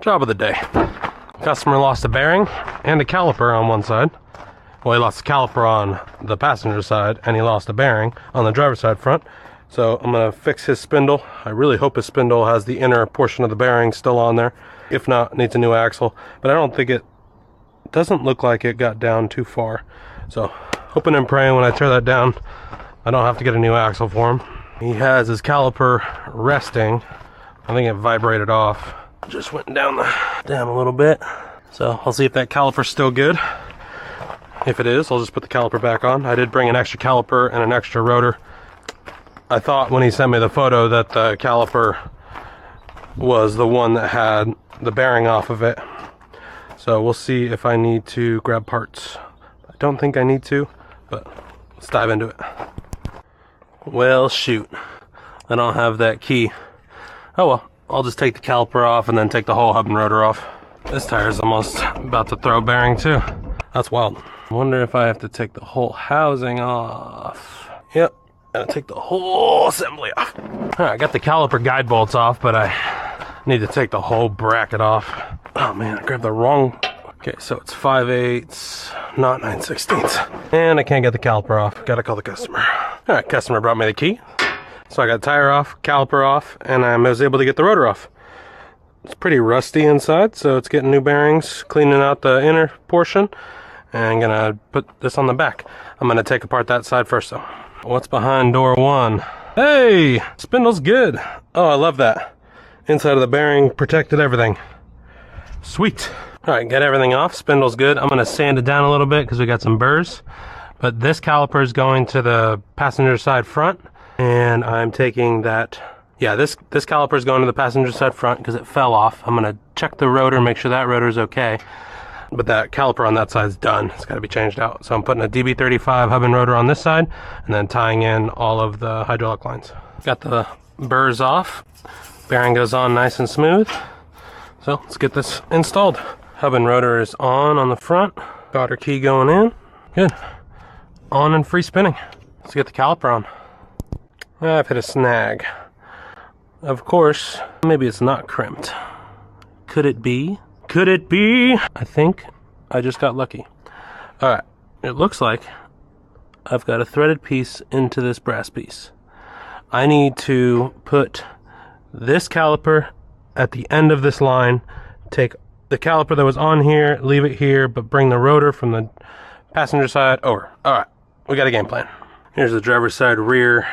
Job of the day. Customer lost a bearing and a caliper on one side. Well, he lost the caliper on the passenger side and he lost a bearing on the driver's side front. So I'm gonna fix his spindle. I really hope his spindle has the inner portion of the bearing still on there. If not, needs a new axle. But I don't think it doesn't look like it got down too far. So hoping and praying when I tear that down, I don't have to get a new axle for him. He has his caliper resting. I think it vibrated off. Just went down a little bit. So I'll see if that caliper's still good. If it is, I'll just put the caliper back on. I did bring an extra caliper and an extra rotor. I thought when he sent me the photo that the caliper was the one that had the bearing off of it. So we'll see if I need to grab parts. I don't think I need to, but let's dive into it. Well, shoot. I don't have that key. Oh well, I'll just take the caliper off and then take the whole hub and rotor off. This tire's almost about to throw a bearing too. That's wild. I wonder if I have to take the whole housing off. Yep, gotta take the whole assembly off. Alright, I got the caliper guide bolts off, but I need to take the whole bracket off. Oh man, I grabbed the wrong. Okay, so it's 5/8, not 9/16. And I can't get the caliper off. Gotta call the customer. Alright, customer brought me the key. So I got the tire off, caliper off, and I was able to get the rotor off. It's pretty rusty inside, so it's getting new bearings, cleaning out the inner portion, and I'm gonna put this on the back. I'm gonna take apart that side first though. What's behind door one? Hey, spindle's good. Oh, I love that. Inside of the bearing protected everything. Sweet. All right, get everything off. Spindle's good. I'm gonna sand it down a little bit because we got some burrs. But this caliper is going to the passenger side front, and I'm taking that. Yeah, this caliper is going to the passenger side front because it fell off. I'm gonna check the rotor, make sure that rotor is okay. But that caliper on that side is done. It's got to be changed out. So I'm putting a DB35 hub and rotor on this side, and then tying in all of the hydraulic lines. Got the burrs off. Bearing goes on nice and smooth. So let's get this installed. Hub and rotor is on the front. Got our key going in. Good. On and free spinning. Let's get the caliper on. I've hit a snag. Of course, maybe it's not crimped. Could it be? Could it be? I think I just got lucky. All right, it looks like I've got a threaded piece into this brass piece. I need to put this caliper at the end of this line, take the caliper that was on here, leave it here, but bring the rotor from the passenger side over. All right, we got a game plan. Here's the driver's side rear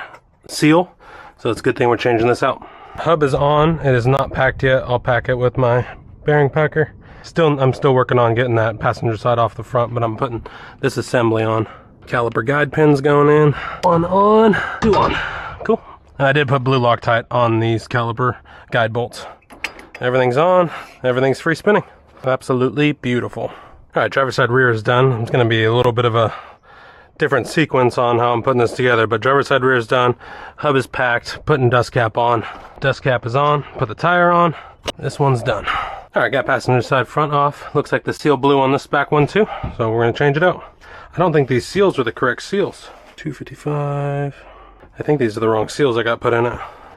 seal. So it's a good thing we're changing this out. Hub is on, it is not packed yet. I'll pack it with my bearing packer. I'm still working on getting that passenger side off the front, but I'm putting this assembly on. Caliper guide pins going in. One on, two on. Cool. And I did put blue Loctite on these caliper guide bolts. Everything's on, everything's free spinning. Absolutely beautiful. All right, driver's side rear is done. It's gonna be a little bit of a different sequence on how I'm putting this together, but driver's side rear is done. Hub is packed, putting dust cap on. Dust cap is on, put the tire on. This one's done. All right, got passenger side front off. Looks like the seal blew on this back one too, so we're gonna change it out. I don't think these seals are the correct seals. 255. I think these are the wrong seals I got put in it.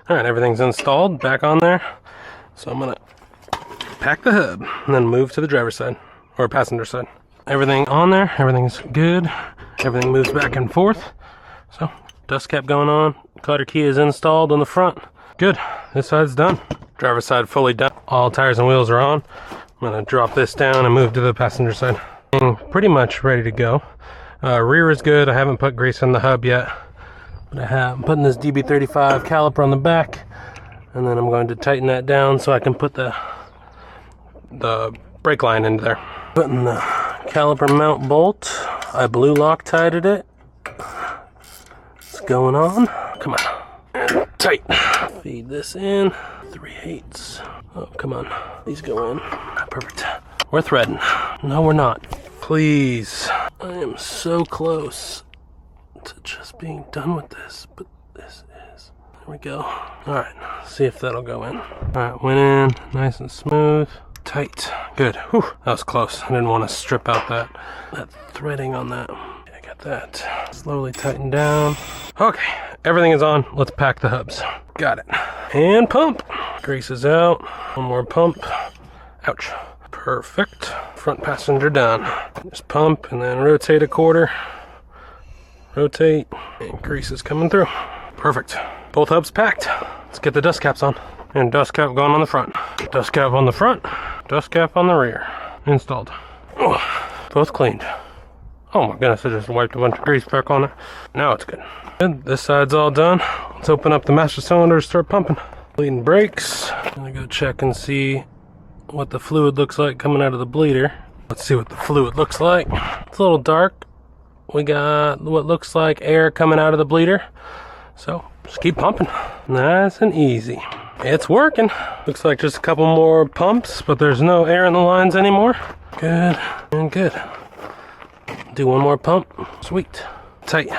All right, everything's installed, back on there. So I'm gonna pack the hub and then move to the driver's side, or passenger side. Everything on there, everything's good. Everything moves back and forth. So, dust cap going on. Cutter key is installed on the front. Good, this side's done. Driver's side fully done. All tires and wheels are on. I'm gonna drop this down and move to the passenger side. Pretty much ready to go. Rear is good. I haven't put grease in the hub yet. But I'm putting this DB35 caliper on the back. And then I'm going to tighten that down so I can put the brake line into there. Putting the caliper mount bolt. I blue Loctited it. It's going on. Come on. And tight. Feed this in. 3/8. Oh, come on. These go in. Perfect. We're threading. No, we're not. Please. I am so close to just being done with this, but this is. There we go. Alright, see if that'll go in. Alright, went in. Nice and smooth. Tight. Good. Whew, that was close. I didn't want to strip out that threading on that. Okay, I got that. Slowly tighten down. Okay, everything is on. Let's pack the hubs. Got it. And pump. Grease is out. One more pump. Ouch. Perfect. Front passenger done. Just pump and then rotate a quarter. Rotate, and grease is coming through. Perfect. Both hubs packed. Let's get the dust caps on. And dust cap going on the front. Dust cap on the front. Dust cap on the rear. Installed. Oh, both cleaned. Oh my goodness, I just wiped a bunch of grease back on it. Now it's good. Good. This side's all done. Let's open up the master cylinder and start pumping. Bleeding brakes. I'm gonna go check and see what the fluid looks like coming out of the bleeder. Let's see what the fluid looks like. It's a little dark. We got what looks like air coming out of the bleeder. So just keep pumping. Nice and easy. It's working. Looks like just a couple more pumps, but there's no air in the lines anymore. Good and good. Do one more pump. Sweet. Tight.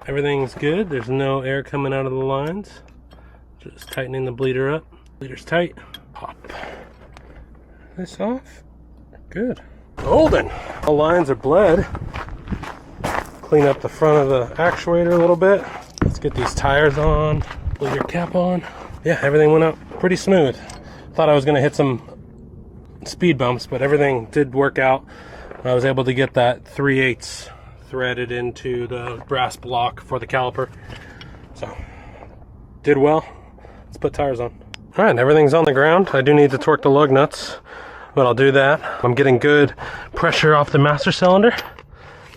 Everything's good. There's no air coming out of the lines. Just tightening the bleeder up. Bleeder's tight. Pop this off. Good. Golden. The lines are bled. Clean up the front of the actuator a little bit. Let's get these tires on. Bleeder cap on. Yeah, everything went out pretty smooth. Thought I was gonna hit some speed bumps, but everything did work out. I was able to get that 3/8 threaded into the brass block for the caliper. So, did well. Let's put tires on. All right, everything's on the ground. I do need to torque the lug nuts, but I'll do that. I'm getting good pressure off the master cylinder,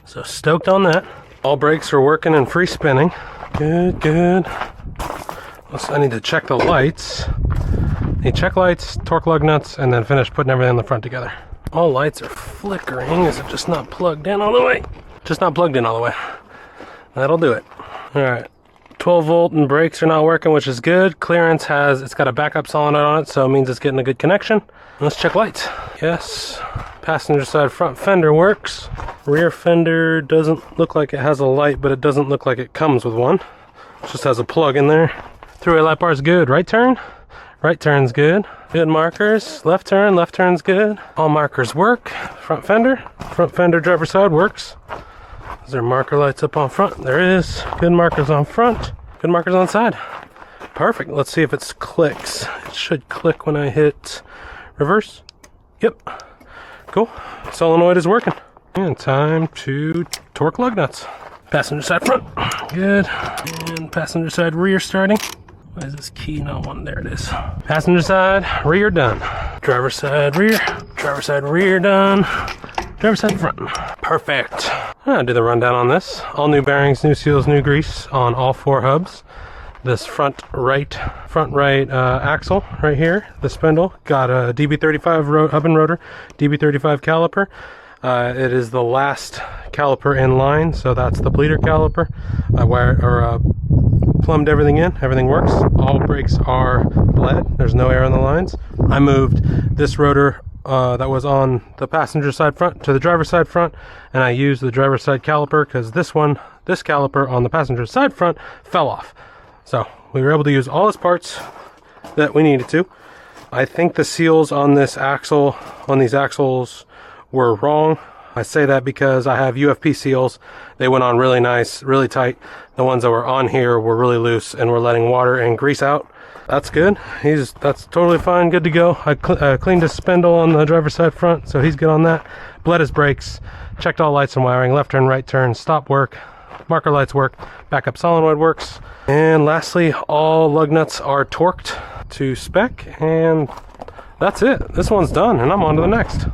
so stoked on that. All brakes are working and free spinning. Good, good. I need to check the lights. Need check lights, torque lug nuts, and then finish putting everything in the front together. All lights are flickering. Is it just not plugged in all the way? Just not plugged in all the way. That'll do it. All right. 12 volt and brakes are not working, which is good. Clearance it's got a backup solenoid on it, so it means it's getting a good connection. Let's check lights. Yes. Passenger side front fender works. Rear fender doesn't look like it has a light, but it doesn't look like it comes with one. It just has a plug in there. Three-way light bar is good. Right turn? Right turn's good. Good markers. Left turn's good. All markers work. Front fender driver's side works. Is there marker lights up on front? There is. Good markers on front. Good markers on side. Perfect. Let's see if it clicks. It should click when I hit reverse. Yep. Cool. Solenoid is working. And time to torque lug nuts. Passenger side front. Good. And passenger side rear starting. Why is this key not one? There it is. Passenger side, rear done. Driver side rear done. Driver side front. Perfect. I'll do the rundown on this. All new bearings, new seals, new grease on all four hubs. This front right axle right here, the spindle, got a DB35 hub and rotor, DB35 caliper. It is the last caliper in line, so that's the bleeder caliper. Plumbed everything in, everything works. All brakes are bled, there's no air on the lines. I moved this rotor that was on the passenger side front to the driver's side front, and I used the driver's side caliper because this caliper on the passenger side front fell off. So we were able to use all its parts that we needed to. I think the seals on these axles were wrong. I say that because I have UFP seals. They went on really nice, really tight. The ones that were on here were really loose and were letting water and grease out. That's good. That's totally fine, good to go. I cleaned his spindle on the driver's side front, so he's good on that. Bled his brakes, checked all lights and wiring, left turn, right turn, stop work, marker lights work, backup solenoid works. And lastly, all lug nuts are torqued to spec, and that's it. This one's done, and I'm on to the next.